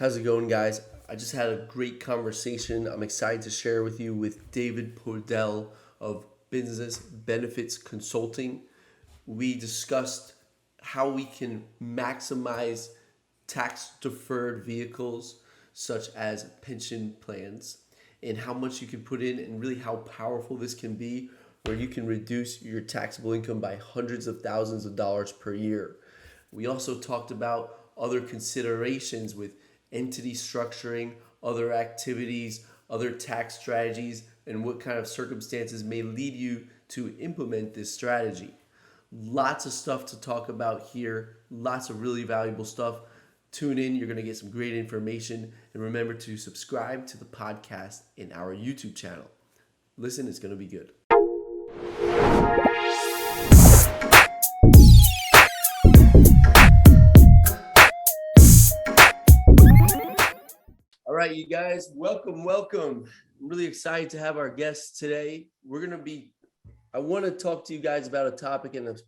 How's it going, guys? I just had a great conversation. I'm excited to share with you with David Podell of Business Benefits Consulting. We discussed how we can maximize tax deferred vehicles such as pension plans and how much you can put in and really how powerful this can be where you can reduce your taxable income by hundreds of thousands of dollars per year. We also talked about other considerations with entity structuring, other activities, other tax strategies, and what kind of circumstances may lead you to implement this strategy. Lots of stuff to talk about here, lots of really valuable stuff. Tune in, you're going to get some great information, and remember to subscribe to the podcast in our YouTube channel. Listen, it's going to be good. All right, you guys, welcome. I'm really excited to have our guests today. I want to talk to you guys about a topic and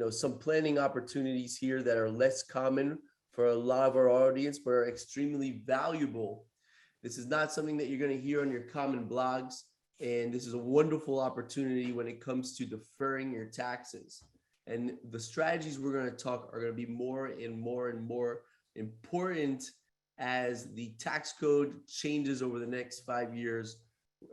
some planning opportunities here that are less common for a lot of our audience, but are extremely valuable. This is not something that you're going to hear on your common blogs, and this is a wonderful opportunity when it comes to deferring your taxes. And the strategies we're going to talk are going to be more and more important as the tax code changes over the next 5 years.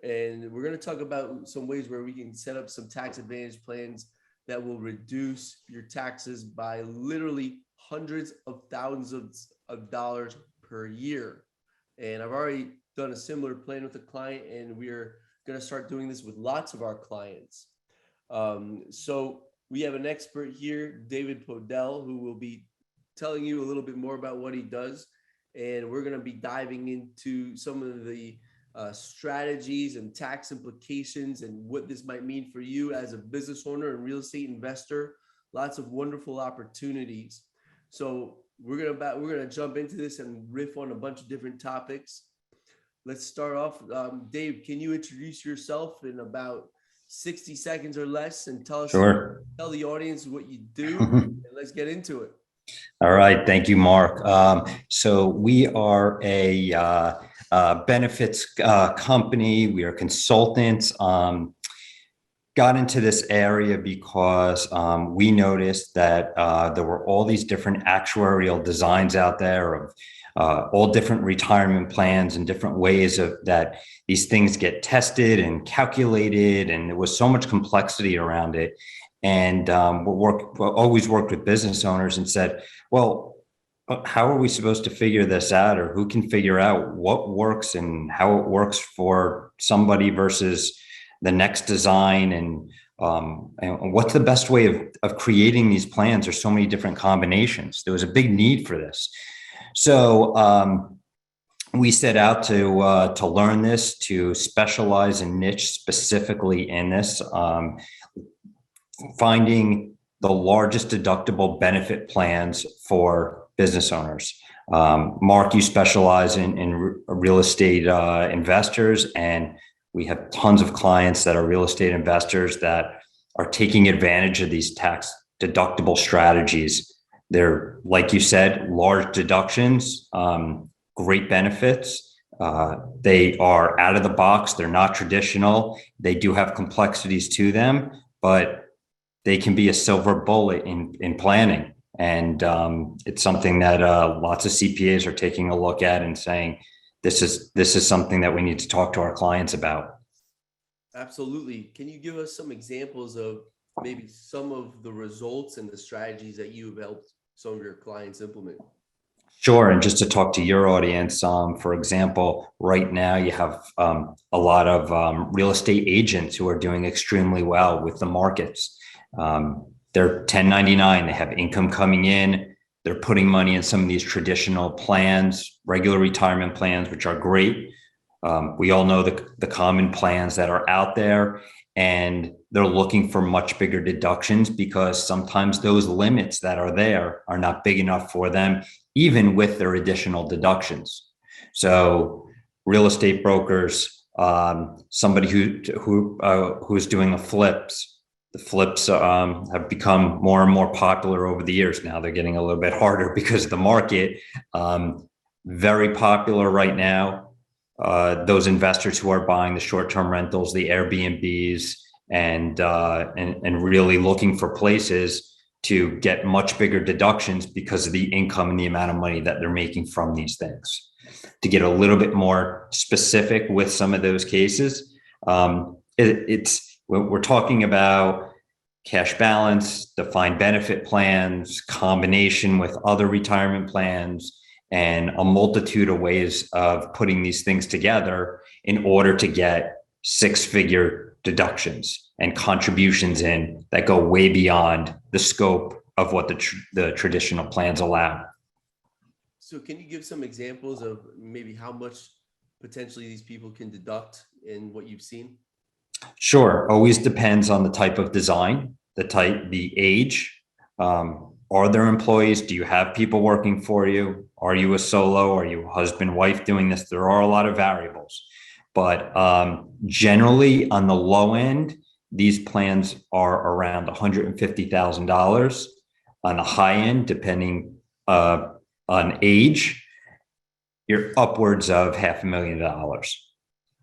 And we're going to talk about some ways where we can set up some tax advantage plans that will reduce your taxes by literally hundreds of thousands of dollars per year. And I've already done a similar plan with a client, and we're going to start doing this with lots of our clients. So we have an expert here, David Podell, who will be telling you a little bit more about what he does. And we're going to be diving into some of the strategies and tax implications and what this might mean for you as a business owner and real estate investor. Lots of wonderful opportunities. So we're gonna jump into this and riff on a bunch of different topics. Let's start off. Dave, can you introduce yourself in about 60 seconds or less and tell the audience what you do, and let's get into it. All right. Thank you, Mark. So we are a benefits company. We are consultants. Got into this area because we noticed that there were all these different actuarial designs out there of all different retirement plans and different ways that these things get tested and calculated. And there was so much complexity around it. And we always worked with business owners and said, well, how are we supposed to figure this out, or who can figure out what works and how it works for somebody versus the next design, and what's the best way of creating these plans? There's so many different combinations. There was a big need for this. So we set out to learn this, to specialize and niche specifically in this. Finding the largest deductible benefit plans for business owners. Mark, you specialize in real estate investors, and we have tons of clients that are real estate investors that are taking advantage of these tax deductible strategies. They're, like you said, large deductions, great benefits. They are out of the box. They're not traditional. They do have complexities to them, but they can be a silver bullet in planning. And it's something that lots of CPAs are taking a look at and saying, this is something that we need to talk to our clients about. Absolutely. Can you give us some examples of maybe some of the results and the strategies that you've helped some of your clients implement? Sure. And just to talk to your audience, for example, right now you have a lot of real estate agents who are doing extremely well with the markets. They're 1099, they have income coming in, they're putting money in some of these traditional plans, regular retirement plans, which are great. We all know the common plans that are out there, and they're looking for much bigger deductions because sometimes those limits that are there are not big enough for them, even with their additional deductions. So real estate brokers, somebody who's doing the flips have become more and more popular over the years. Now they're getting a little bit harder because of the market. very popular right now. Those investors who are buying the short-term rentals, the Airbnbs, and really looking for places to get much bigger deductions because of the income and the amount of money that they're making from these things. To get a little bit more specific with some of those cases, we're talking about cash balance, defined benefit plans, combination with other retirement plans, and a multitude of ways of putting these things together in order to get six-figure deductions and contributions in that go way beyond the scope of what the traditional plans allow. So can you give some examples of maybe how much potentially these people can deduct in what you've seen? Sure. Always depends on the type of design, the age. Are there employees? Do you have people working for you? Are you a solo? Are you a husband, wife doing this? There are a lot of variables, but generally on the low end, these plans are around $150,000. On the high end, depending on age, you're upwards of $500,000.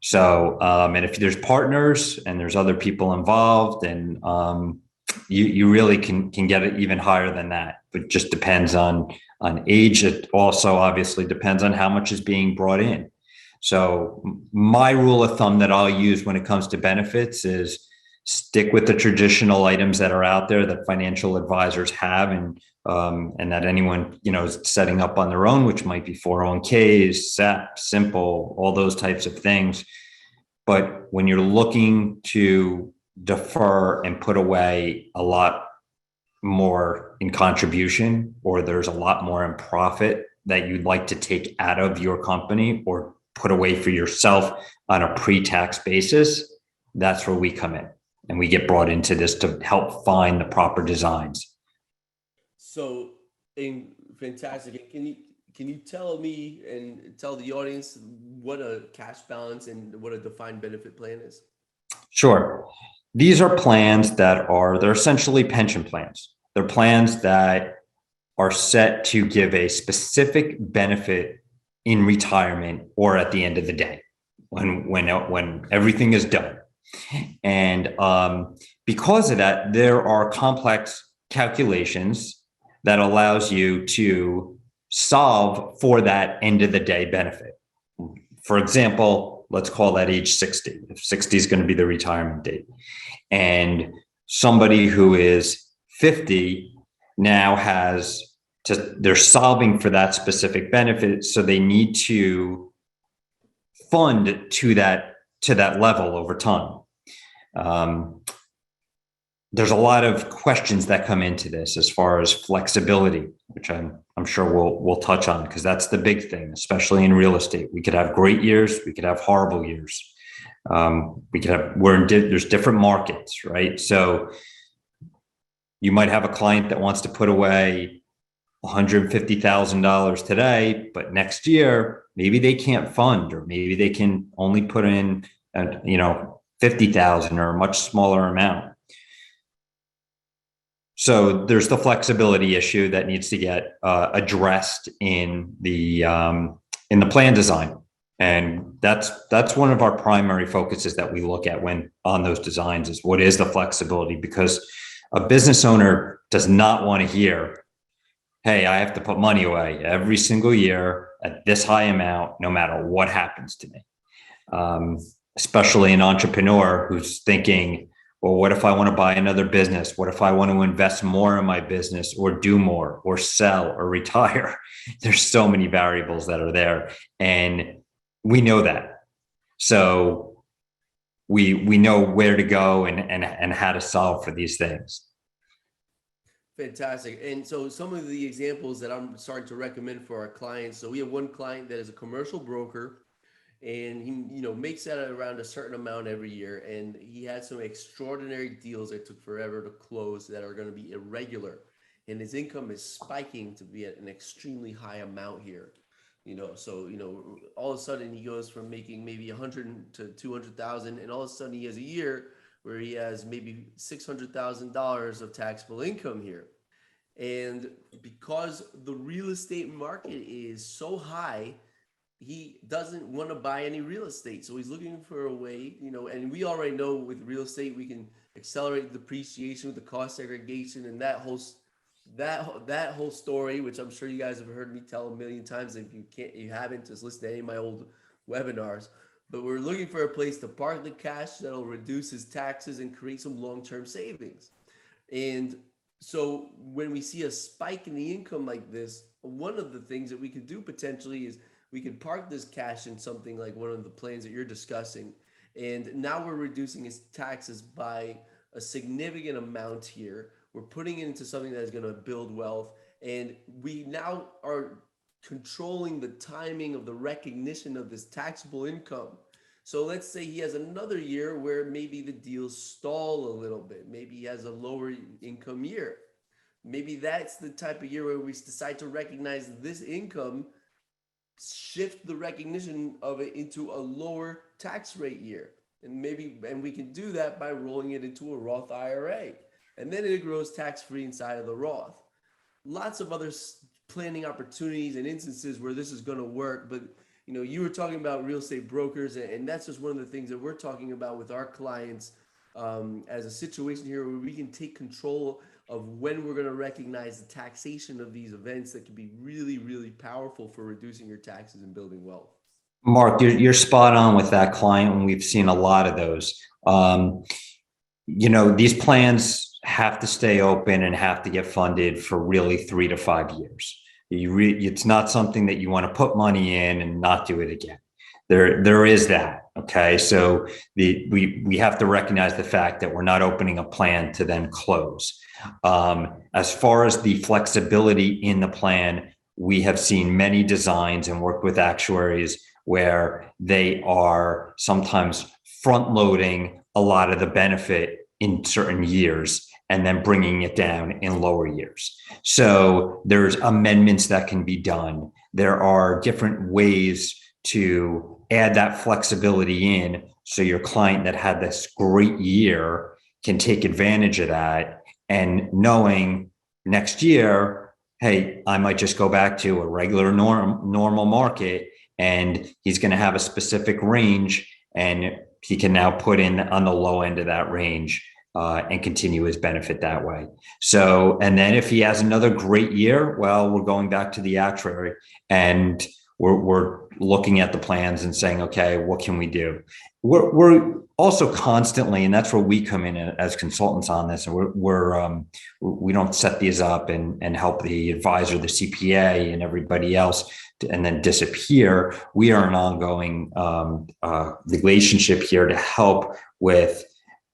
So, and if there's partners and there's other people involved, and you really can get it even higher than that, but it just depends on age. It also obviously depends on how much is being brought in. So my rule of thumb that I'll use when it comes to benefits is stick with the traditional items that are out there that financial advisors have, and that anyone, is setting up on their own, which might be 401ks, SEP, Simple, all those types of things. But when you're looking to defer and put away a lot more in contribution, or there's a lot more in profit that you'd like to take out of your company or put away for yourself on a pre-tax basis, that's where we come in. And we get brought into this to help find the proper designs. So, fantastic. Can you tell me and tell the audience what a cash balance and what a defined benefit plan is? Sure. These are plans they're essentially pension plans. They're plans that are set to give a specific benefit in retirement or at the end of the day when everything is done. And because of that, there are complex calculations that allows you to solve for that end of the day benefit. For example, let's call that age 60. If 60 is going to be the retirement date, and somebody who is 50 now they're solving for that specific benefit, so they need to fund to that level over time. There's a lot of questions that come into this as far as flexibility, which I'm sure we'll touch on, because that's the big thing, especially in real estate. We could have great years, we could have horrible years. There's different markets, right? So you might have a client that wants to put away $150,000 today, but next year maybe they can't fund, or maybe they can only put in, 50,000 or a much smaller amount. So there's the flexibility issue that needs to get addressed in the plan design, and that's one of our primary focuses that we look at when on those designs is what is the flexibility, because a business owner does not want to hear, hey, I have to put money away every single year at this high amount, no matter what happens to me. Especially an entrepreneur who's thinking, well, what if I want to buy another business? What if I want to invest more in my business, or do more, or sell, or retire? There's so many variables that are there, and we know that. So we know where to go and how to solve for these things. Fantastic. And so some of the examples that I'm starting to recommend for our clients. So we have one client that is a commercial broker, and he makes that around a certain amount every year, and he had some extraordinary deals that took forever to close that are going to be irregular, and his income is spiking to be at an extremely high amount here. So all of a sudden he goes from making maybe 100 to 200,000, and all of a sudden he has a year where he has maybe $600,000 of taxable income here. And because the real estate market is so high, he doesn't want to buy any real estate. So he's looking for a way, and we already know with real estate, we can accelerate depreciation with the cost segregation and that whole story, which I'm sure you guys have heard me tell a million times. If you haven't, just listen to any of my old webinars. But we're looking for a place to park the cash that'll reduce his taxes and create some long-term savings. And so when we see a spike in the income like this, one of the things that we could do potentially is we could park this cash in something like one of the plans that you're discussing. And now we're reducing his taxes by a significant amount here. We're putting it into something that is going to build wealth. And we now are controlling the timing of the recognition of this taxable income. So let's say he has another year where maybe the deals stall a little bit. Maybe he has a lower income year. Maybe that's the type of year where we decide to recognize this income, shift the recognition of it into a lower tax rate year. And we can do that by rolling it into a Roth IRA. And then it grows tax-free inside of the Roth. Lots of other planning opportunities and instances where this is going to work, but you were talking about real estate brokers, and that's just one of the things that we're talking about with our clients as a situation here where we can take control of when we're going to recognize the taxation of these events that can be really, really powerful for reducing your taxes and building wealth. Mark, you're spot on with that client, and we've seen a lot of those. These plans have to stay open and have to get funded for really 3 to 5 years. It's not something that you want to put money in and not do it again. There is that. Okay. So we have to recognize the fact that we're not opening a plan to then close. As far as the flexibility in the plan, we have seen many designs and worked with actuaries where they are sometimes front loading a lot of the benefit in certain years and then bringing it down in lower years. So there's amendments that can be done. There are different ways to add that flexibility in so your client that had this great year can take advantage of that, and knowing next year, hey, I might just go back to a regular normal market, and he's going to have a specific range, and he can now put in on the low end of that range and continue his benefit that way. So, and then if he has another great year, well, we're going back to the actuary and we're looking at the plans and saying, okay, what can we do? We're also constantly, and that's where we come in as consultants on this, and we don't set these up and help the advisor, the CPA, and everybody else and then disappear. We are an ongoing relationship here to help with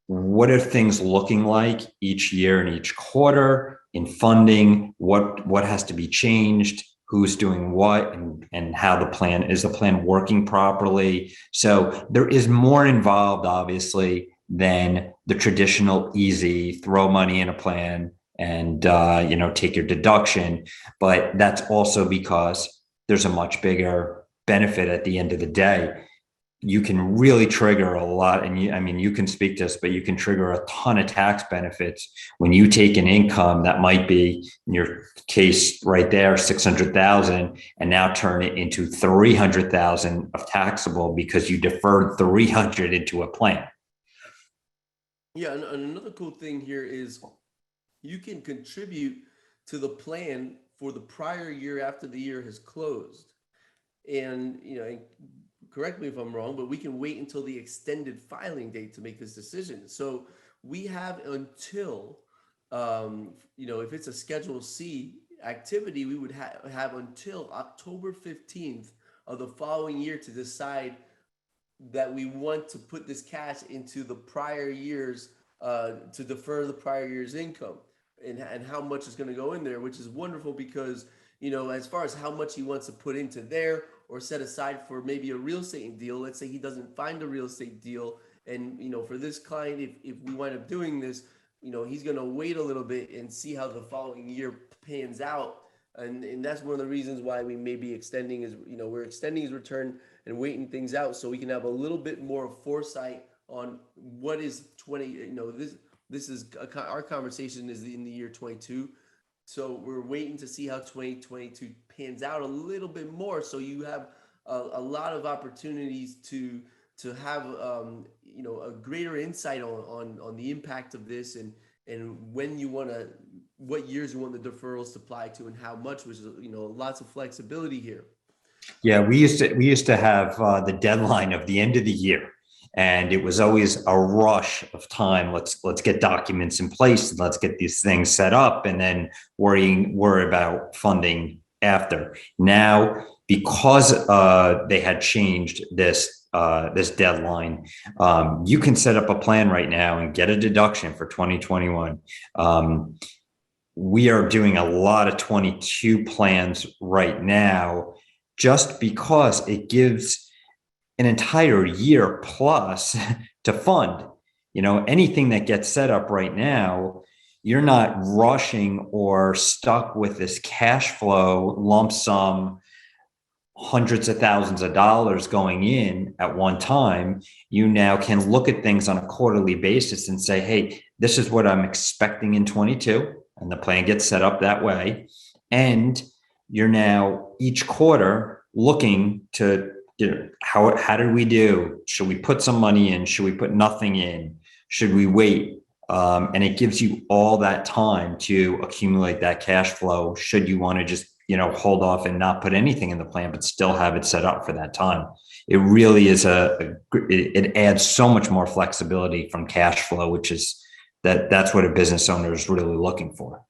what are things looking like each year and each quarter in funding, what has to be changed, who's doing what, and how the plan working properly. So there is more involved, obviously, than the traditional easy throw money in a plan and take your deduction. But that's also because there's a much bigger benefit at the end of the day. You can really trigger a lot, and you can speak to this, but you can trigger a ton of tax benefits when you take an income that might be, in your case right there, 600,000, and now turn it into 300,000 of taxable because you deferred 300 into a plan. Yeah, and another cool thing here is you can contribute to the plan for the prior year after the year has closed, and correct me if I'm wrong, but we can wait until the extended filing date to make this decision. So we have until, if it's a Schedule C activity, we would have until October 15th of the following year to decide that we want to put this cash into the prior years, to defer the prior year's income and how much is going to go in there, which is wonderful because, as far as how much he wants to put into there or set aside for maybe a real estate deal. Let's say he doesn't find a real estate deal. And, for this client, if we wind up doing this, he's going to wait a little bit and see how the following year pans out. And that's one of the reasons why we may be extending we're extending his return and waiting things out so we can have a little bit more foresight on what is 20, this is our conversation is in the year 22. So we're waiting to see how 2022 pans out a little bit more. So you have a lot of opportunities to have a greater insight on the impact of this, and when you want to, what years you want the deferrals to apply to, and how much, which is lots of flexibility here. Yeah, we used to have the deadline of the end of the year, and it was always a rush of time. Let's get documents in place and let's get these things set up, and then worry about funding after. Now, because they had changed this deadline, you can set up a plan right now and get a deduction for 2021. We are doing a lot of 22 plans right now, just because it gives an entire year plus to fund. Anything that gets set up right now, you're not rushing or stuck with this cash flow lump sum, hundreds of thousands of dollars going in at one time. You now can look at things on a quarterly basis and say, hey, this is what I'm expecting in 22. And the plan gets set up that way. And you're now each quarter looking to, how did we do? Should we put some money in? Should we put nothing in? Should we wait? And it gives you all that time to accumulate that cash flow, should you want to just hold off and not put anything in the plan, but still have it set up for that time. It really is it adds so much more flexibility from cash flow, which is that's what a business owner is really looking for.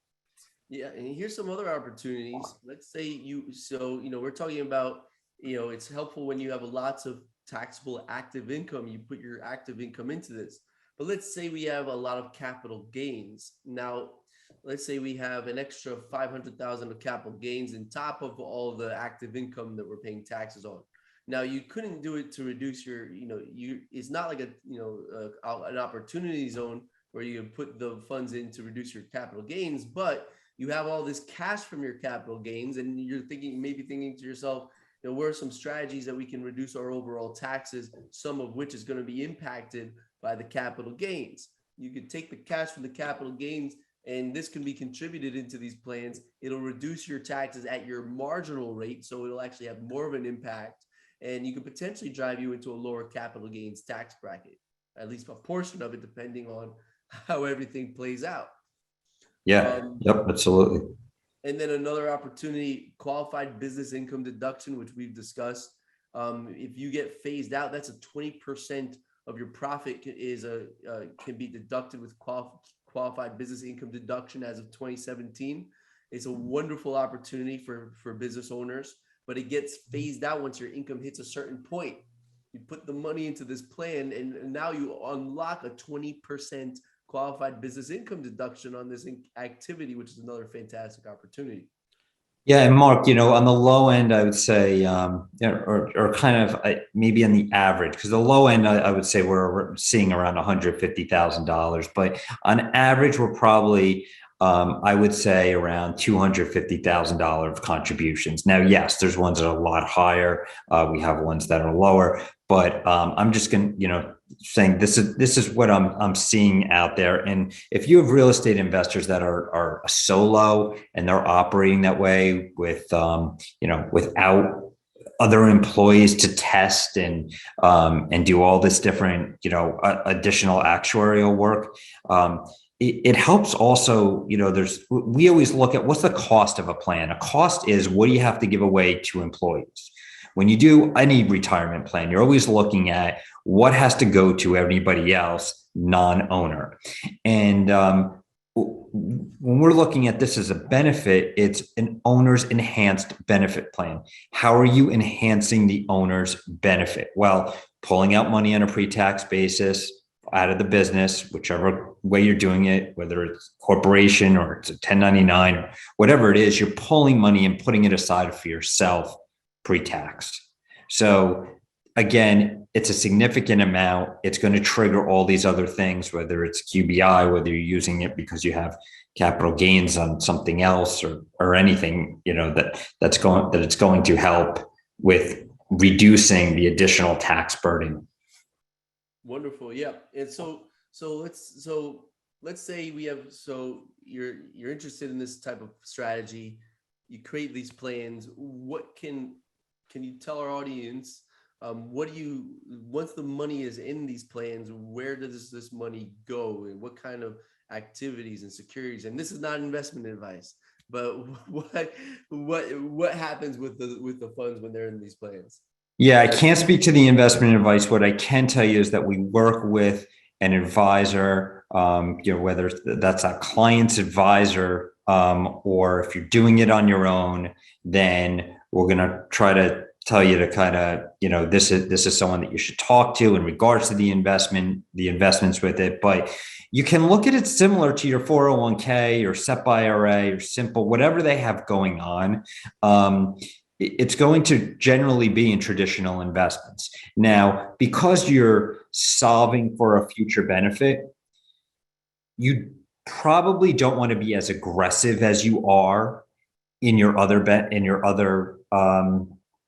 Yeah, and here's some other opportunities. Let's say we're talking about, it's helpful when you have lots of taxable active income, you put your active income into this. But let's say we have a lot of capital gains. Now, let's say we have an extra 500,000 of capital gains on top of all the active income that we're paying taxes on. Now, you couldn't do it to reduce your, it's not like an opportunity zone where you put the funds in to reduce your capital gains, but you have all this cash from your capital gains, and you're maybe thinking to yourself, what are some strategies that we can reduce our overall taxes, some of which is going to be impacted by the capital gains. You could take the cash from the capital gains, and this can be contributed into these plans. It'll reduce your taxes at your marginal rate, so it'll actually have more of an impact, and you could potentially drive you into a lower capital gains tax bracket, at least a portion of it, depending on how everything plays out. Yeah. Yep. Absolutely. And then another opportunity, qualified business income deduction, which we've discussed. If you get phased out, that's a 20% of your profit can be deducted with qualified business income deduction as of 2017. It's a wonderful opportunity for business owners, but it gets phased out once your income hits a certain point. You put the money into this plan, and now you unlock a 20% qualified business income deduction on this activity, which is another fantastic opportunity. Yeah, and Mark, on the low end, I would say, or kind of maybe on the average, because the low end, I would say we're seeing around $150,000, but on average, we're probably, I would say, around $250,000 of contributions. Now, yes, there's ones that are a lot higher. We have ones that are lower, but I'm just going to, saying this is what I'm seeing out there. And if you have real estate investors that are solo and they're operating that way with, without other employees to test and do all this different, additional actuarial work, it helps also, we always look at what's the cost of a plan. A cost is what do you have to give away to employees? When you do any retirement plan, you're always looking at what has to go to everybody else, non-owner. And when we're looking at this as a benefit, it's an owner's enhanced benefit plan. How are you enhancing the owner's benefit? Well, pulling out money on a pre-tax basis out of the business, whichever way you're doing it, whether it's corporation or it's a 1099 or whatever it is, you're pulling money and putting it aside for yourself pre-tax. So again, it's a significant amount. It's going to trigger all these other things, whether it's QBI, whether you're using it because you have capital gains on something else or anything, it's going to help with reducing the additional tax burden. Wonderful. Yeah. And so let's say we have, so you're interested in this type of strategy, you create these plans. What can you tell our audience, once the money is in these plans, where does this money go, and what kind of activities and securities? And this is not investment advice, but what happens with the funds when they're in these plans? Yeah, I can't speak to the investment advice. What I can tell you is that we work with an advisor, whether that's a client's advisor, or if you're doing it on your own, then we're going to try to tell you to kind of, this is someone that you should talk to in regards to the investments with it. But you can look at it similar to your 401k or SEP IRA or simple, whatever they have going on. It's going to generally be in traditional investments. Now, because you're solving for a future benefit, you probably don't want to be as aggressive as you are in your other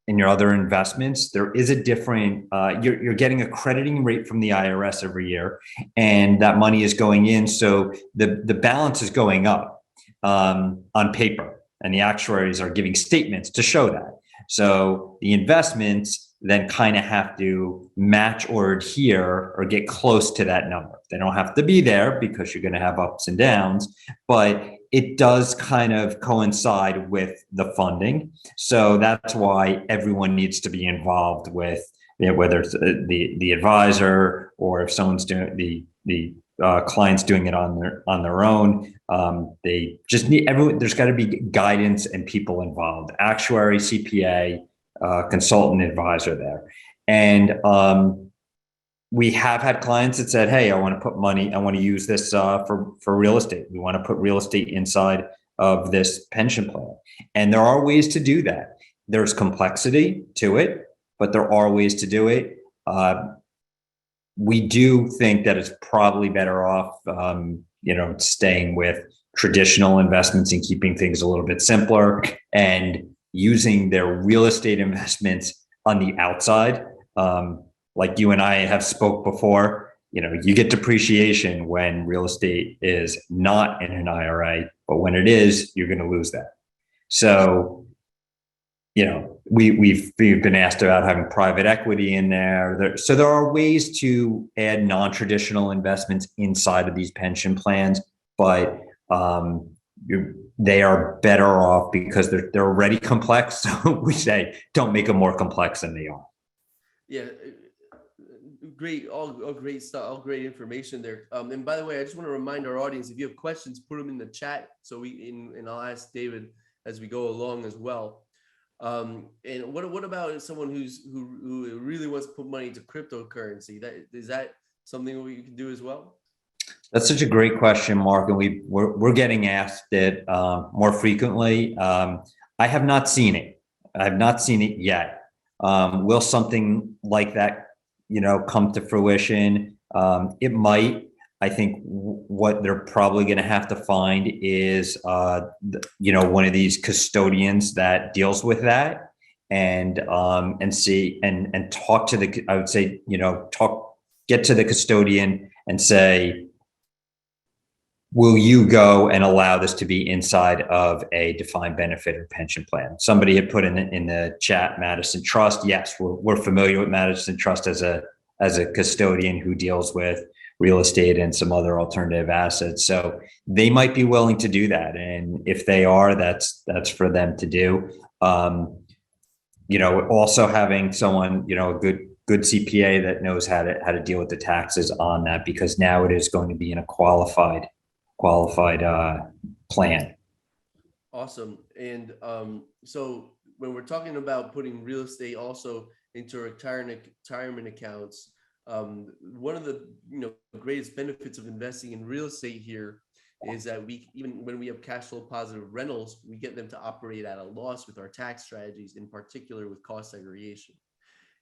investments. There is a different, you're getting a crediting rate from the IRS every year, and that money is going in. So the balance is going up on paper, and the actuaries are giving statements to show that. So the investments then kind of have to match or adhere or get close to that number. They don't have to be there because you're going to have ups and downs, but it does kind of coincide with the funding. So that's why everyone needs to be involved with, whether it's the advisor, or if someone's doing the clients doing it on their own. They just need everyone. There's got to be guidance and people involved: actuary, CPA, consultant, advisor there. And we have had clients that said, "Hey, I want to put money. I want to use this for real estate. We want to put real estate inside of this pension plan." And there are ways to do that. There's complexity to it, but there are ways to do it. We do think that it's probably better off, staying with traditional investments and keeping things a little bit simpler, and using their real estate investments on the outside. Like you and I have spoke before, you get depreciation when real estate is not in an IRA, but when it is, you're going to lose that. So, we've been asked about having private equity in there. So there are ways to add non-traditional investments inside of these pension plans, but they are better off because they're already complex. So we say, don't make them more complex than they are. Yeah, great, all great stuff, all great information there. And by the way, I just want to remind our audience, if you have questions, put them in the chat. So and I'll ask David as we go along as well. And what about someone who really wants to put money into cryptocurrency? Is that something we can do as well? That's such a great question, Mark, and we're getting asked it more frequently. I have not seen it. I have not seen it yet. Will something like that, come to fruition? It might. I think what they're probably going to have to find is, one of these custodians that deals with that, and see and talk to I would say, get to the custodian and say, will you go and allow this to be inside of a defined benefit or pension plan? Somebody had put in the chat, Madison Trust. Yes, we're familiar with Madison Trust as a custodian who deals with real estate and some other alternative assets. So they might be willing to do that. And if they are, that's for them to do. Also having someone, a good CPA that knows how to deal with the taxes on that, because now it is going to be in a qualified plan. Awesome. And so when we're talking about putting real estate also into retirement accounts, one of the greatest benefits of investing in real estate here is that even when we have cash flow positive rentals, we get them to operate at a loss with our tax strategies, in particular with cost segregation.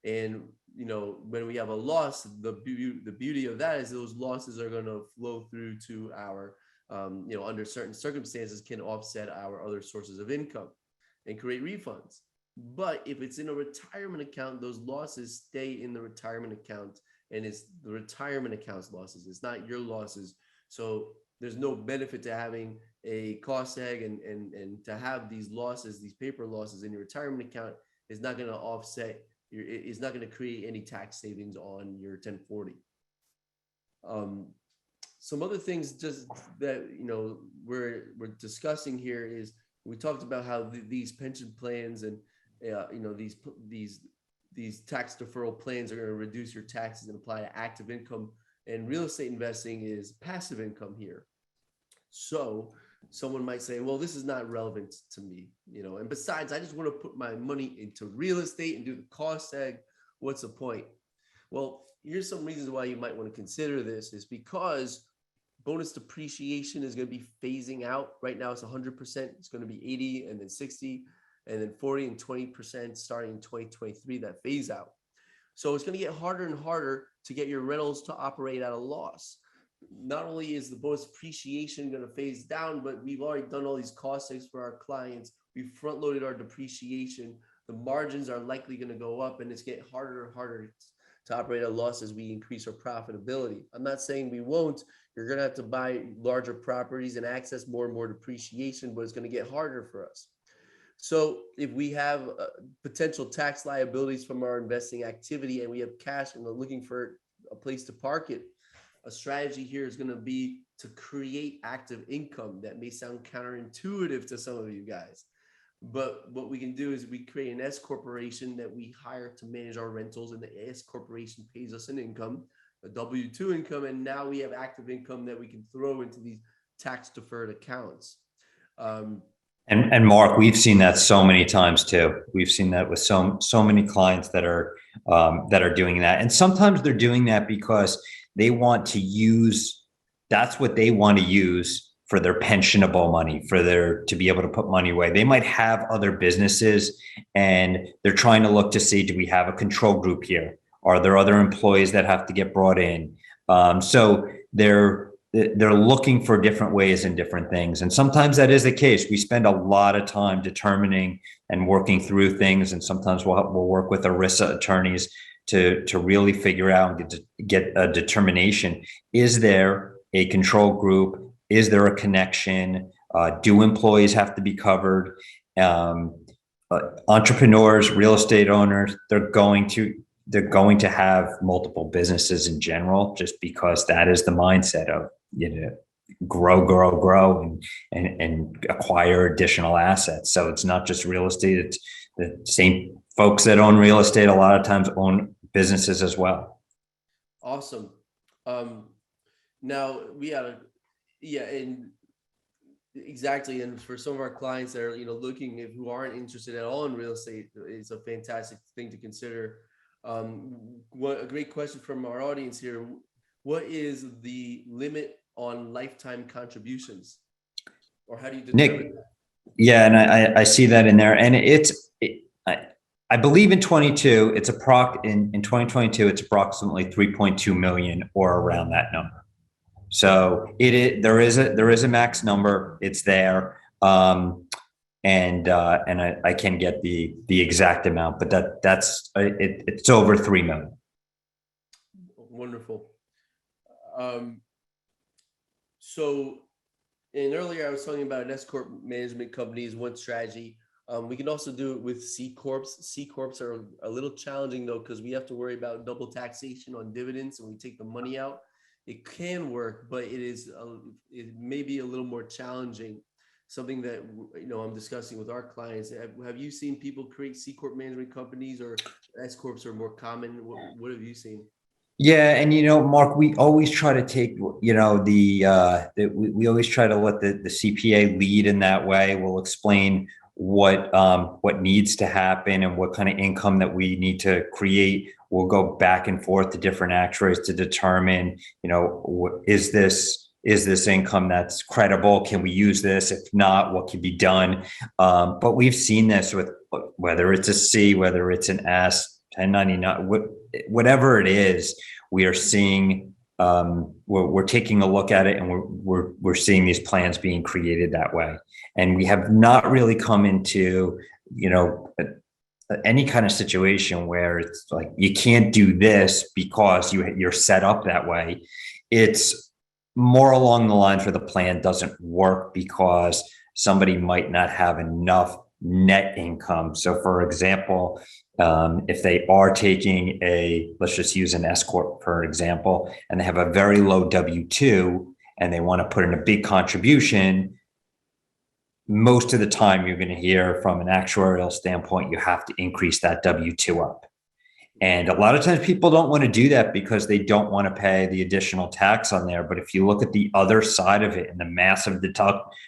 And when we have a loss, the beauty of that is those losses are going to flow through to our under certain circumstances can offset our other sources of income and create refunds. But if it's in a retirement account, those losses stay in the retirement account, and it's the retirement account's losses. It's not your losses. So there's no benefit to having a cost egg, and to have these losses, these paper losses in your retirement account is not going to offset it's not going to create any tax savings on your 1040. Some other things just that, we're discussing here is, we talked about how these pension plans and these tax deferral plans are going to reduce your taxes and apply to active income, and real estate investing is passive income here. So someone might say, well, this is not relevant to me, and besides, I just want to put my money into real estate and do the cost egg. What's the point? Well, here's some reasons why you might want to consider this. Is because bonus depreciation is going to be phasing out. Right now it's 100%. It's going to be 80 and then 60 and then 40 and 20% starting in 2023, that phase out. So it's going to get harder and harder to get your rentals to operate at a loss. Not only is the bonus depreciation going to phase down, but we've already done all these cost saves for our clients. We've front loaded our depreciation. The margins are likely going to go up, and it's getting harder and harder to operate at a loss as we increase our profitability. I'm not saying we won't. You're going to have to buy larger properties and access more and more depreciation, but it's going to get harder for us. So if we have potential tax liabilities from our investing activity and we have cash and we're looking for a place to park it, a strategy here is going to be to create active income. That may sound counterintuitive to some of you guys, but what we can do is we create an S corporation that we hire to manage our rentals, and the S corporation pays us an income, a W-2 income, and now we have active income that we can throw into these tax deferred accounts. And Mark, we've seen that so many times too. We've seen that with so many clients that are doing that, and sometimes they're doing that because they want to use, that's what they want to use for their pensionable money, to be able to put money away. They might have other businesses and they're trying to look to see, do we have a control group here? Are there other employees that have to get brought in? So they're looking for different ways and different things. And sometimes that is the case. We spend a lot of time determining and working through things. And sometimes we'll work with ERISA attorneys to really figure out and get a determination. Is there a control group? Is there a connection? Do employees have to be covered? Entrepreneurs, real estate owners, they're going to have multiple businesses in general, just because that is the mindset of, grow and acquire additional assets. So it's not just real estate. It's the same folks that own real estate a lot of times own businesses as well. Awesome. Now and exactly. And for some of our clients that are, who aren't interested at all in real estate, it's a fantastic thing to consider. A great question from our audience here. What is the limit on lifetime contributions, or how do you determine Nick, that? Yeah, and I see that in there, and I believe in 2022 it's approximately 3.2 million or around that number. So there is a max number. It's there, and I can get the exact amount, but it's over 3 million. Wonderful. So, and earlier I was talking about an S corp management company is one strategy. We can also do it with C-Corps. C-Corps are a little challenging though, because we have to worry about double taxation on dividends when we take the money out. It can work, but it may be a little more challenging. Something that I'm discussing with our clients. Have you seen people create C-Corp management companies, or S-Corps are more common? What have you seen? Yeah, and Mark, we always try to take, we always try to let the CPA lead in that way. We'll explain what needs to happen and what kind of income that we need to create. We'll go back and forth to different actuaries to determine, is this income that's credible? Can we use this? If not, what can be done? But we've seen this with whether it's a C, whether it's an S, 1099, whatever it is, we are seeing, we're taking a look at it, and we're seeing these plans being created that way. And we have not really come into, any kind of situation where it's like, you can't do this because you're set up that way. It's more along the lines where the plan doesn't work because somebody might not have enough net income. So for example, if they are taking let's just use an S Corp, for example, and they have a very low W-2 and they want to put in a big contribution, most of the time you're going to hear from an actuarial standpoint, you have to increase that W-2 up. And a lot of times people don't want to do that because they don't want to pay the additional tax on there. But if you look at the other side of it and the massive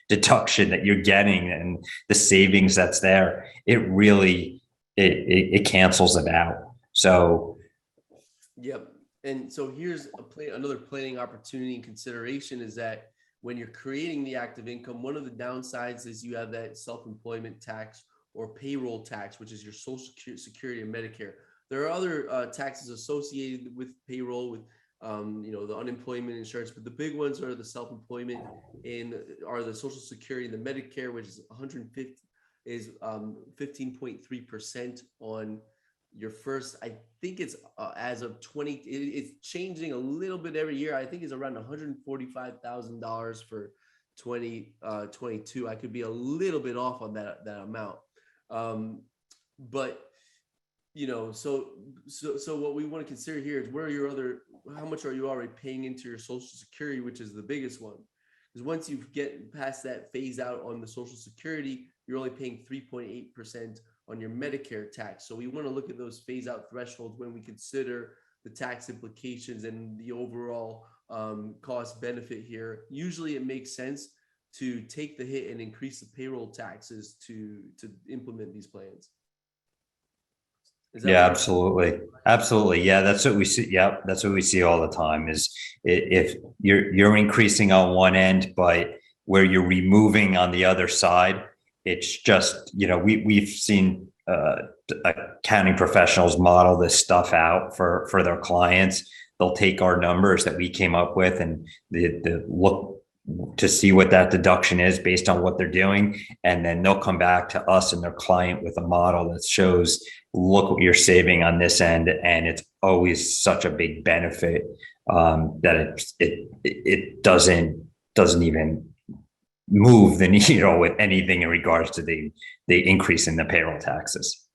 deduction that you're getting and the savings that's there, it really, it cancels it out. So, Yep. And so here's another planning opportunity and consideration is that when you're creating the active income, one of the downsides is you have that self-employment tax or payroll tax, which is your Social Security and Medicare. There are other taxes associated with payroll, with the unemployment insurance, but the big ones are the self-employment and are the Social Security and the Medicare, which is 15.3% on your first. I think it's as of 20. It's changing a little bit every year. I think it's around $145,000 for 2022. I could be a little bit off on that amount, but so what we want to consider here is how much are you already paying into your Social Security, which is the biggest one. Because once you get past that phase out on the Social Security, you're only paying 3.8% on your Medicare tax. So we want to look at those phase out thresholds when we consider the tax implications and the overall cost benefit here. Usually it makes sense to take the hit and increase the payroll taxes to implement these plans. Yeah, absolutely. Absolutely. Yeah, that's what we see. Yeah, that's what we see all the time is if you're increasing on one end, but where you're removing on the other side, it's just, we've seen accounting professionals model this stuff out for their clients. They'll take our numbers that we came up with and the look to see what that deduction is based on what they're doing. And then they'll come back to us and their client with a model that shows, look what you're saving on this end. And it's always such a big benefit that it doesn't even move the needle with anything in regards to the increase in the payroll taxes.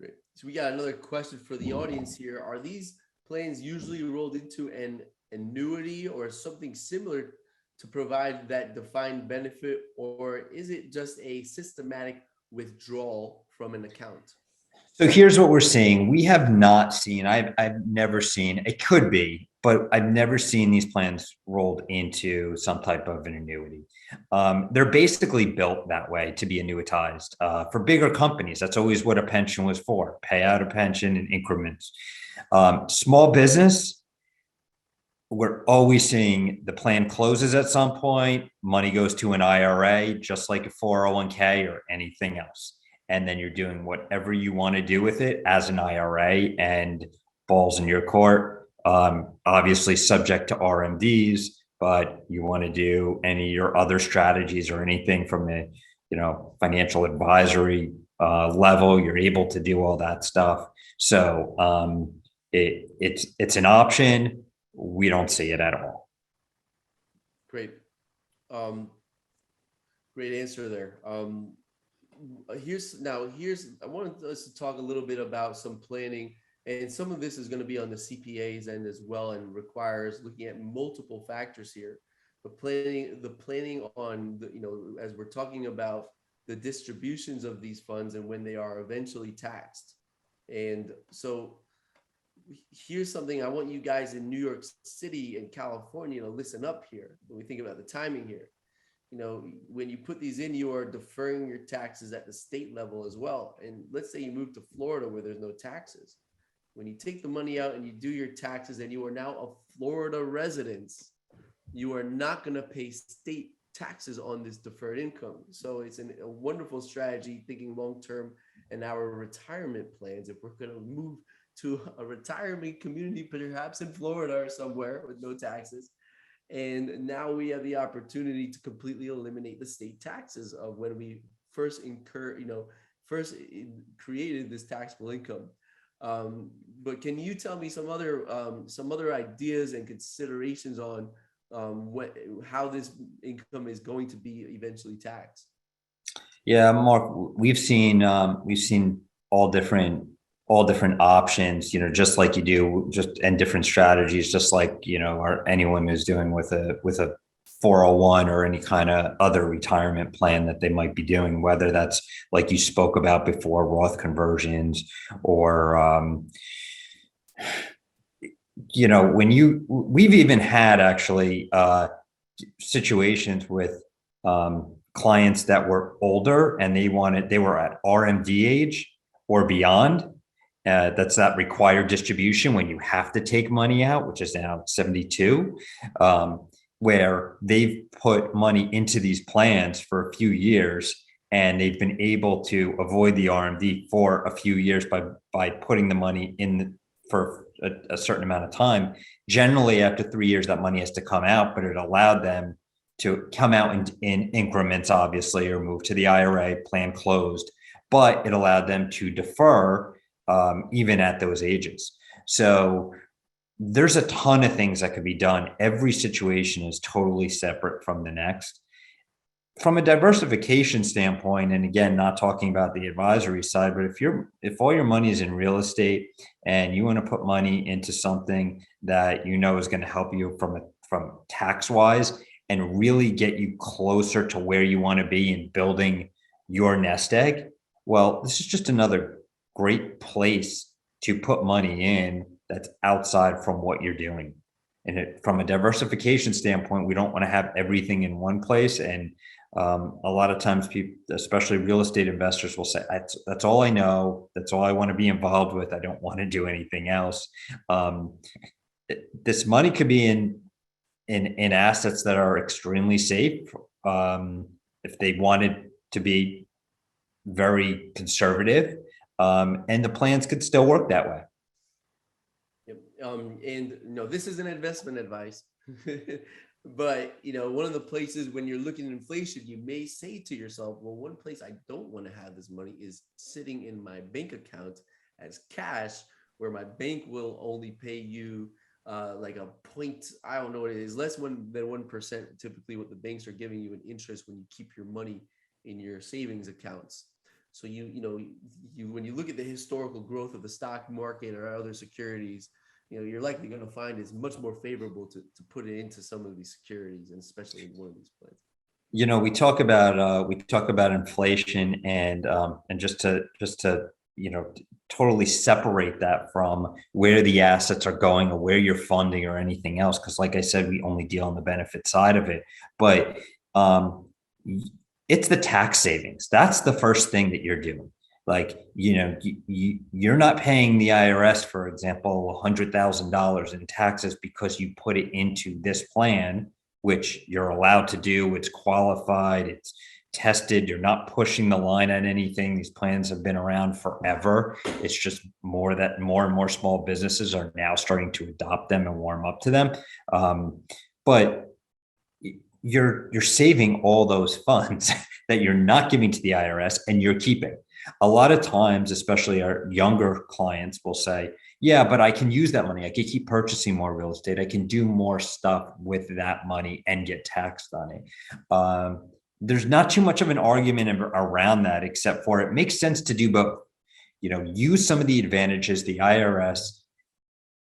Great. So we got another question for the audience here. Are these plans usually rolled into an annuity or something similar to provide that defined benefit, or is it just a systematic withdrawal from an account? So here's what we're seeing. We have not seen, I've never seen, it could be, but I've never seen these plans rolled into some type of an annuity. They're basically built that way to be annuitized. For bigger companies, that's always what a pension was for, pay out a pension in increments. Small business, we're always seeing the plan closes at some point, money goes to an IRA, just like a 401k or anything else. And then you're doing whatever you want to do with it as an IRA, and balls in your court. Obviously subject to RMDs, but you want to do any of your other strategies or anything from the, financial advisory level, you're able to do all that stuff. So it's an option. We don't see it at all. Great. Great answer there. I wanted us to talk a little bit about some planning, and some of this is going to be on the CPA's end as well, and requires looking at multiple factors here. But the planning on as we're talking about the distributions of these funds and when they are eventually taxed. And so here's something I want you guys in New York City and California to listen up here when we think about the timing here. When you put these in, you are deferring your taxes at the state level as well. And let's say you move to Florida where there's no taxes. When you take the money out and you do your taxes and you are now a Florida resident, you are not going to pay state taxes on this deferred income. So it's a wonderful strategy thinking long-term in our retirement plans. If we're going to move to a retirement community, perhaps in Florida or somewhere with no taxes. And now we have the opportunity to completely eliminate the state taxes of when we first created this taxable income. But can you tell me some other ideas and considerations on how this income is going to be eventually taxed. Yeah, Mark, we've seen all different options, just like you do, just and different strategies, just like, or anyone is doing with a 401 or any kind of other retirement plan that they might be doing, whether that's like you spoke about before, Roth conversions, or we've even had actually situations with clients that were older and they were at RMD age or beyond. That's that required distribution when you have to take money out, which is now 72, where they've put money into these plans for a few years and they've been able to avoid the RMD for a few years by putting the money in for a certain amount of time. Generally, after 3 years, that money has to come out, but it allowed them to come out in increments, obviously, or move to the IRA, plan closed, but it allowed them to defer even at those ages. So there's a ton of things that could be done. Every situation is totally separate from the next. From a diversification standpoint, and again, not talking about the advisory side, but if all your money is in real estate and you want to put money into something that is going to help you from tax wise and really get you closer to where you want to be in building your nest egg, well, this is just another great place to put money in that's outside from what you're doing. And from a diversification standpoint, we don't want to have everything in one place. And a lot of times people, especially real estate investors, will say, that's all I know. That's all I want to be involved with. I don't want to do anything else. This money could be in assets that are extremely safe. If they wanted to be very conservative, and the plans could still work that way. Yep. And no, this isn't investment advice. But one of the places when you're looking at inflation, you may say to yourself, well, one place I don't want to have this money is sitting in my bank account as cash, where my bank will only pay you like a point, I don't know what it is, less than 1%, typically what the banks are giving you in interest when you keep your money in your savings accounts. So when you look at the historical growth of the stock market or other securities, you're likely going to find it's much more favorable to put it into some of these securities, and especially in one of these plans. We talk about inflation and just to totally separate that from where the assets are going or where you're funding or anything else. Because like I said, we only deal on the benefit side of it, but it's the tax savings. That's the first thing that you're doing. Like, you're not paying the IRS, for example, $100,000 in taxes because you put it into this plan, which you're allowed to do. It's qualified, it's tested. You're not pushing the line on anything. These plans have been around forever. It's just more and more small businesses are now starting to adopt them and warm up to them. But you're saving all those funds that you're not giving to the IRS and you're keeping. A lot of times, especially our younger clients will say, yeah, but I can use that money. I can keep purchasing more real estate. I can do more stuff with that money and get taxed on it. There's not too much of an argument around that, except for it makes sense to do both. Use some of the advantages the IRS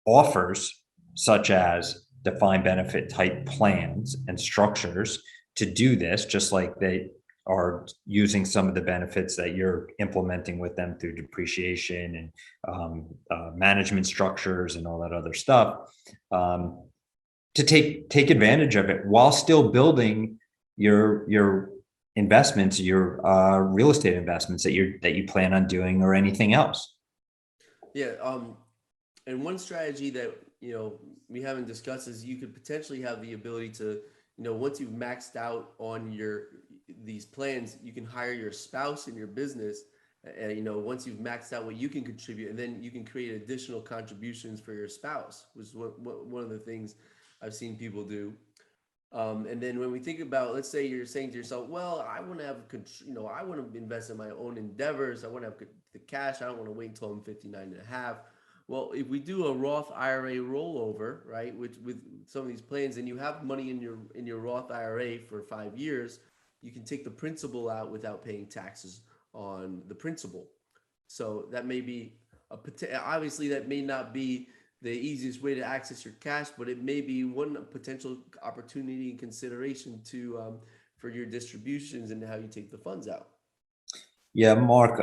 offers, such as defined benefit type plans and structures, to do this, just like they are using some of the benefits that you're implementing with them through depreciation and management structures and all that other stuff, to take advantage of it while still building your investments, your real estate investments that you plan on doing, or anything else. Yeah. And one strategy that we haven't discussed is you could potentially have the ability to, once you've maxed out on these plans, you can hire your spouse in your business. And once you've maxed out what you can contribute, and then you can create additional contributions for your spouse, which is one of the things I've seen people do. And then when we think about, let's say you're saying to yourself, well, I want to have, I want to invest in my own endeavors. I want to have the cash. I don't want to wait until I'm 59 and a half. Well, if we do a Roth IRA rollover, right, with some of these plans, and you have money in your Roth IRA for 5 years, you can take the principal out without paying taxes on the principal. So that may be obviously that may not be the easiest way to access your cash, but it may be one potential opportunity and consideration to for your distributions and how you take the funds out. Yeah, Mark,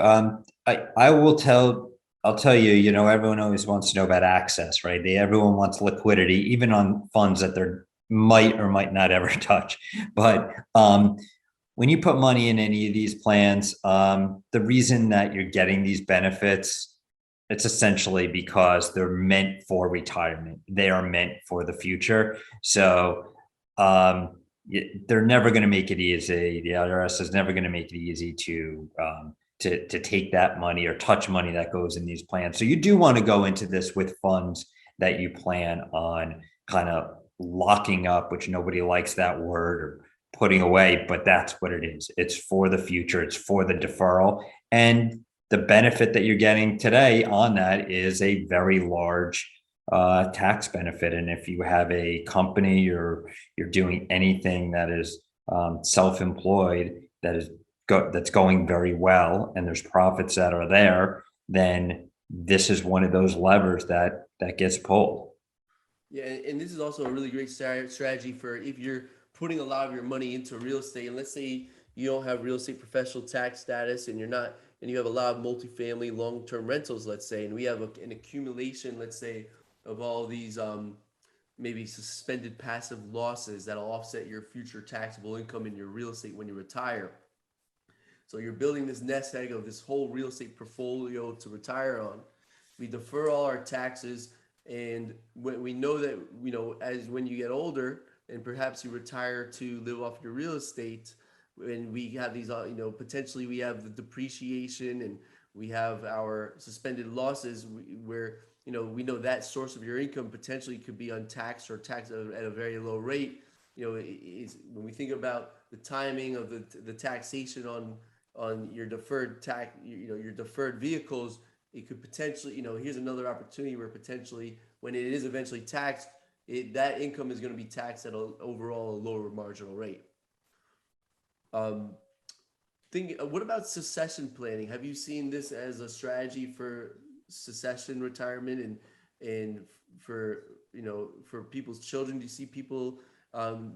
I'll tell you, everyone always wants to know about access, right? Everyone wants liquidity, even on funds that they might or might not ever touch. But when you put money in any of these plans, the reason that you're getting these benefits, it's essentially because they're meant for retirement. They are meant for the future. So they're never going to make it easy. The IRS is never going to make it easy to take that money or touch money that goes in these plans. So you do want to go into this with funds that you plan on kind of locking up, which nobody likes that word, or putting away, but that's what it is. It's for the future. It's for the deferral. And the benefit that you're getting today on that is a very large tax benefit. And if you have a company or you're doing anything that is self-employed, that's going very well, and there's profits that are there, then this is one of those levers that gets pulled. Yeah, and this is also a really great strategy for if you're putting a lot of your money into real estate, and let's say you don't have real estate professional tax status, and you have a lot of multifamily long-term rentals, let's say, and we have an accumulation, let's say, of all these maybe suspended passive losses that'll offset your future taxable income in your real estate when you retire. So you're building this nest egg of this whole real estate portfolio to retire on. We defer all our taxes, and we know that, as when you get older and perhaps you retire to live off your real estate, and we have these, potentially we have the depreciation and we have our suspended losses where, we know that source of your income potentially could be untaxed or taxed at a very low rate. When we think about the timing of the taxation on your deferred tax, your deferred vehicles, it could potentially, here's another opportunity where potentially when it is eventually taxed, that income is going to be taxed at overall a lower marginal rate. What about succession planning? Have you seen this as a strategy for succession retirement and for people's children? Do you see people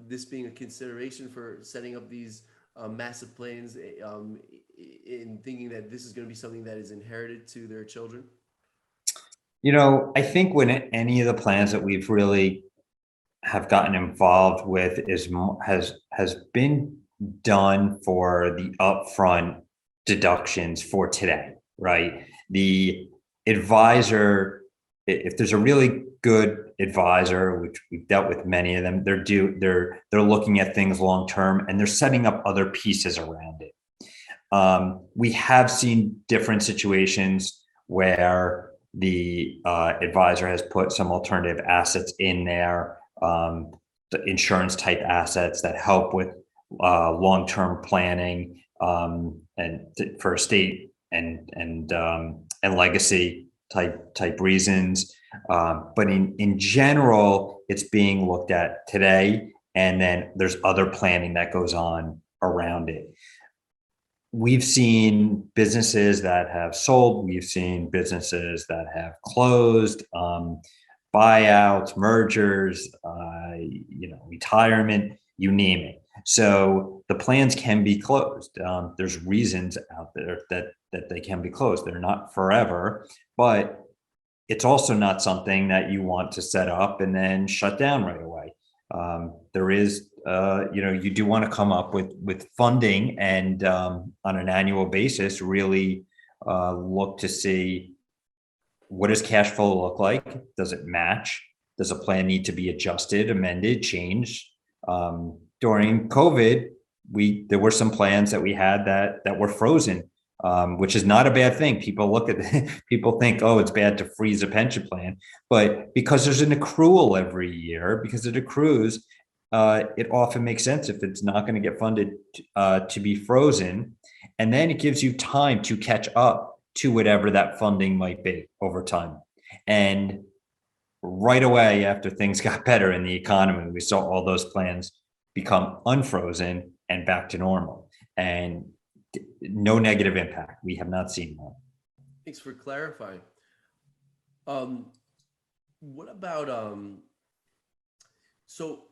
this being a consideration for setting up these massive plans in thinking that this is going to be something that is inherited to their children? I think when any of the plans that we've really have gotten involved with has been done for the upfront deductions for today, right? The advisor, if there's a really good advisor, which we've dealt with many of them, they're looking at things long term, and they're setting up other pieces around it. We have seen different situations where the advisor has put some alternative assets in there, the insurance type assets that help with long-term planning and for estate and legacy type reasons. But in general, it's being looked at today, and then there's other planning that goes on around it. We've seen businesses that have sold. We've seen businesses that have closed, buyouts, mergers, retirement, you name it. So the plans can be closed. There's reasons out there that they can be closed. They're not forever, but it's also not something that you want to set up and then shut down right away. There is, you do want to come up with funding and on an annual basis, really look to see, what does cash flow look like? Does it match? Does a plan need to be adjusted, amended, changed? During COVID, there were some plans that we had that were frozen, which is not a bad thing. People think, oh, it's bad to freeze a pension plan, but because there's an accrual every year, because it accrues, it often makes sense if it's not going to get funded to be frozen, and then it gives you time to catch up to whatever that funding might be over time. And right away, after things got better in the economy, we saw all those plans become unfrozen and back to normal, and no negative impact. We have not seen that. Thanks for clarifying. What about so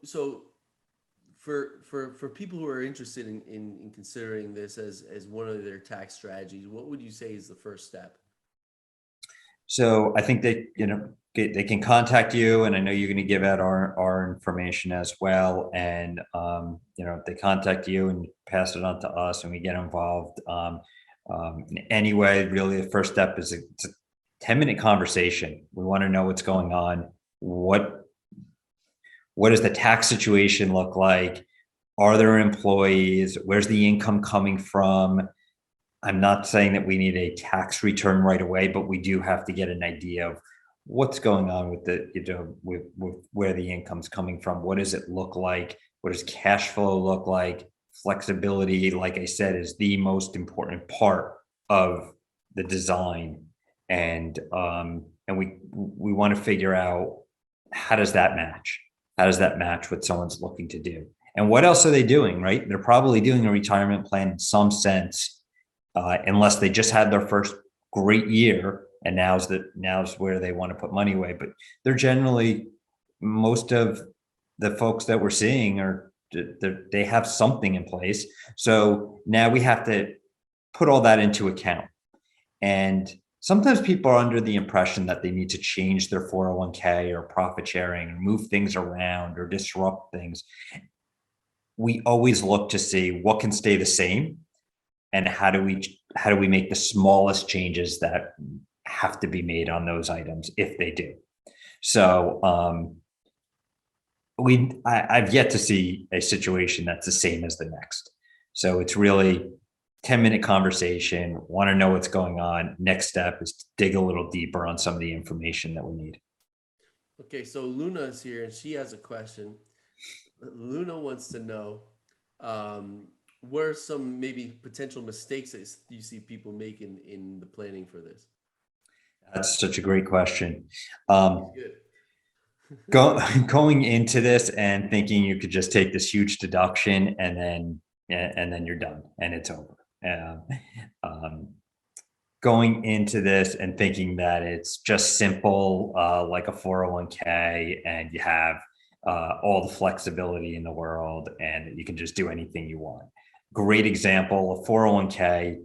for people who are interested in considering this as one of their tax strategies, what would you say is the first step? So I think they can contact you, and I know you're going to give out our information as well. And if they contact you and pass it on to us, and we get involved in any way, really, the first step is it's a 10-minute conversation. We want to know what's going on. What does the tax situation look like? Are there employees? Where's the income coming from? I'm not saying that we need a tax return right away, but we do have to get an idea of what's going on with with where the income's coming from. What does it look like? What does cash flow look like? Flexibility, like I said, is the most important part of the design. And we want to figure out, how does that match? How does that match what someone's looking to do? And what else are they doing, right? They're probably doing a retirement plan in some sense, unless they just had their first great year and now's where they want to put money away. But they're generally, most of the folks that we're seeing they have something in place. So now we have to put all that into account. And sometimes people are under the impression that they need to change their 401k or profit sharing, or move things around or disrupt things. We always look to see what can stay the same, and how do we make the smallest changes that have to be made on those items if they do. So I've yet to see a situation that's the same as the next. So it's really 10-minute conversation, want to know what's going on. Next step is to dig a little deeper on some of the information that we need. Okay, so Luna is here and she has a question. Luna wants to know, what are some maybe potential mistakes that you see people making in the planning for this? That's such a great question. Good. Going into this and thinking you could just take this huge deduction and then you're done and it's over. Going into this and thinking that it's just simple, like a 401k, and you have all the flexibility in the world and you can just do anything you want. Great example, a 401k,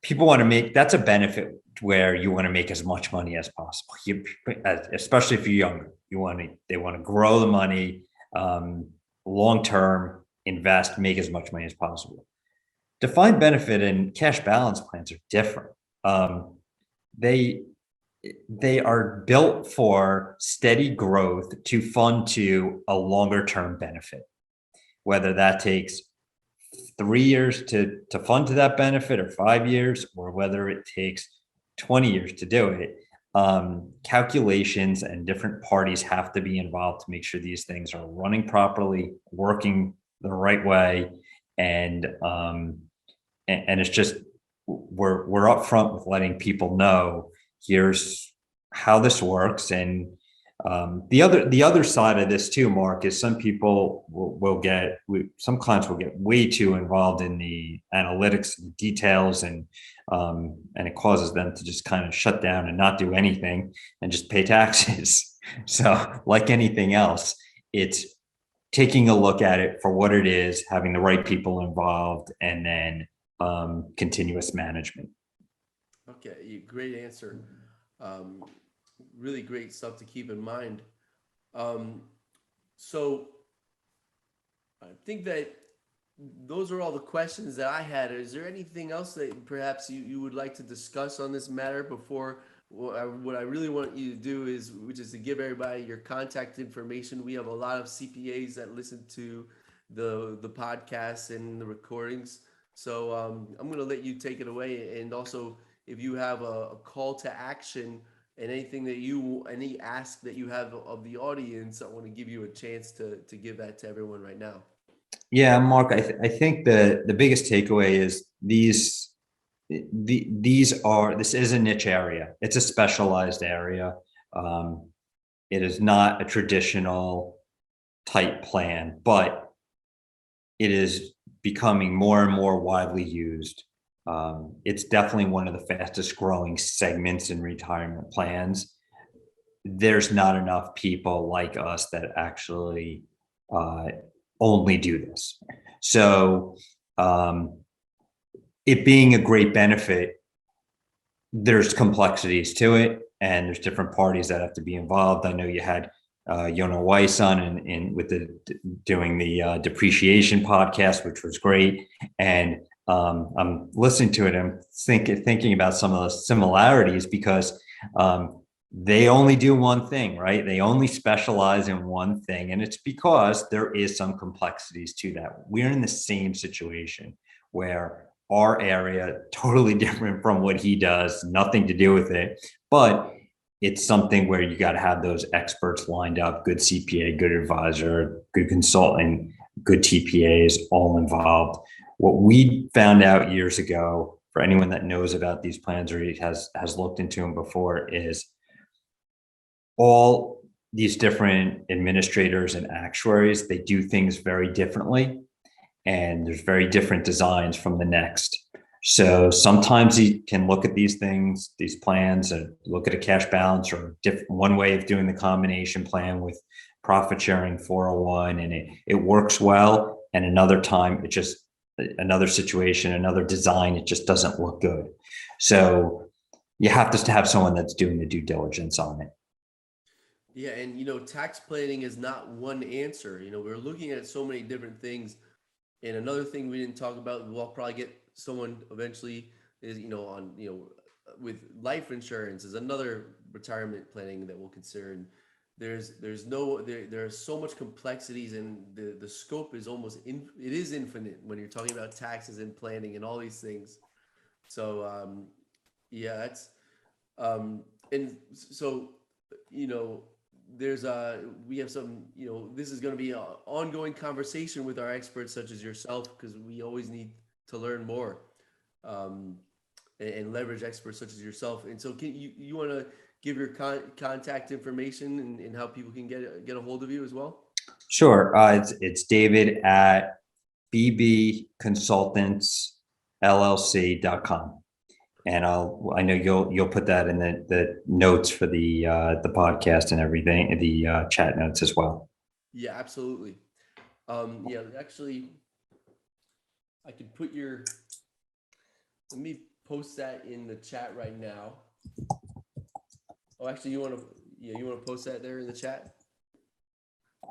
people want to make, that's a benefit where you want to make as much money as possible. Especially if you're younger, they want to grow the money, long-term, invest, make as much money as possible. Defined benefit and cash balance plans are different. They are built for steady growth to fund to a longer term benefit, whether that takes 3 years to fund to that benefit, or 5 years, or whether it takes 20 years to do it. Calculations and different parties have to be involved to make sure these things are running properly, working the right way. And it's just, we're upfront with letting people know, here's how this works. And the other side of this too, Mark, is some people some clients will get way too involved in the analytics and details, and it causes them to just kind of shut down and not do anything and just pay taxes. So like anything else, it's taking a look at it for what it is, having the right people involved, and then continuous management. Okay, great answer. Really great stuff to keep in mind. So I think that those are all the questions that I had. Is there anything else that perhaps you would like to discuss on this matter before? What I really want you to do is to give everybody your contact information. We have a lot of CPAs that listen to the podcasts and the recordings. So I'm going to let you take it away. And also, if you have a call to action and any ask that you have of the audience, I want to give you a chance to give that to everyone right now. Yeah, Mark, I think the biggest takeaway is this is a niche area. It's a specialized area. It is not a traditional type plan, but it is becoming more and more widely used. It's definitely one of the fastest growing segments in retirement plans. There's not enough people like us that actually only do this. So it being a great benefit, there's complexities to it, and there's different parties that have to be involved. I know you had Yona Weiss on and with doing the depreciation podcast, which was great. And I'm listening to it. I'm thinking about some of the similarities because they only do one thing, right? They only specialize in one thing. And it's because there is some complexities to that. We're in the same situation where our area totally different from what he does, nothing to do with it, but it's something where you got to have those experts lined up, good CPA, good advisor, good consultant, good TPAs all involved. What we found out years ago, for anyone that knows about these plans or has looked into them before, is all these different administrators and actuaries, they do things very differently. And there's very different designs from the next. So sometimes you can look at these things, these plans, and look at a cash balance or one way of doing the combination plan with profit sharing 401, and it works well. And another time, it just another situation, another design, it just doesn't look good. So you have to have someone that's doing the due diligence on it. Yeah, and tax planning is not one answer. We're looking at so many different things. And another thing we didn't talk about, we'll probably get someone eventually, is with life insurance is another retirement planning that we'll consider. And there are so much complexities, and the scope is it is infinite when you're talking about taxes and planning and all these things. So yeah, that's and so there's we have some this is going to be an ongoing conversation with our experts such as yourself, because we always need to learn more and leverage experts such as yourself. And so can you want to give your contact information and how people can get a hold of you as well? Sure. It's David at bbconsultantsllc.com. And I know you'll put that in the notes for the podcast and everything, the chat notes as well. Yeah, absolutely. Yeah, actually, I could put let me post that in the chat right now. Oh, actually, you want to post that there in the chat?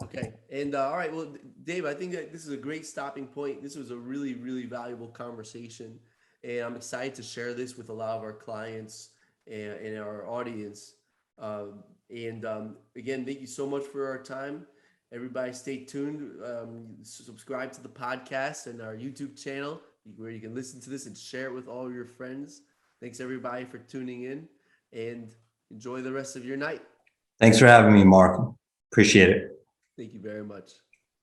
Okay. And all right. Well, Dave, I think that this is a great stopping point. This was a really, really valuable conversation. And I'm excited to share this with a lot of our clients and our audience. Again, thank you so much for our time. Everybody stay tuned. Subscribe to the podcast and our YouTube channel where you can listen to this and share it with all your friends. Thanks everybody for tuning in, and enjoy the rest of your night. Thanks for having me, Mark. Appreciate it. Thank you very much.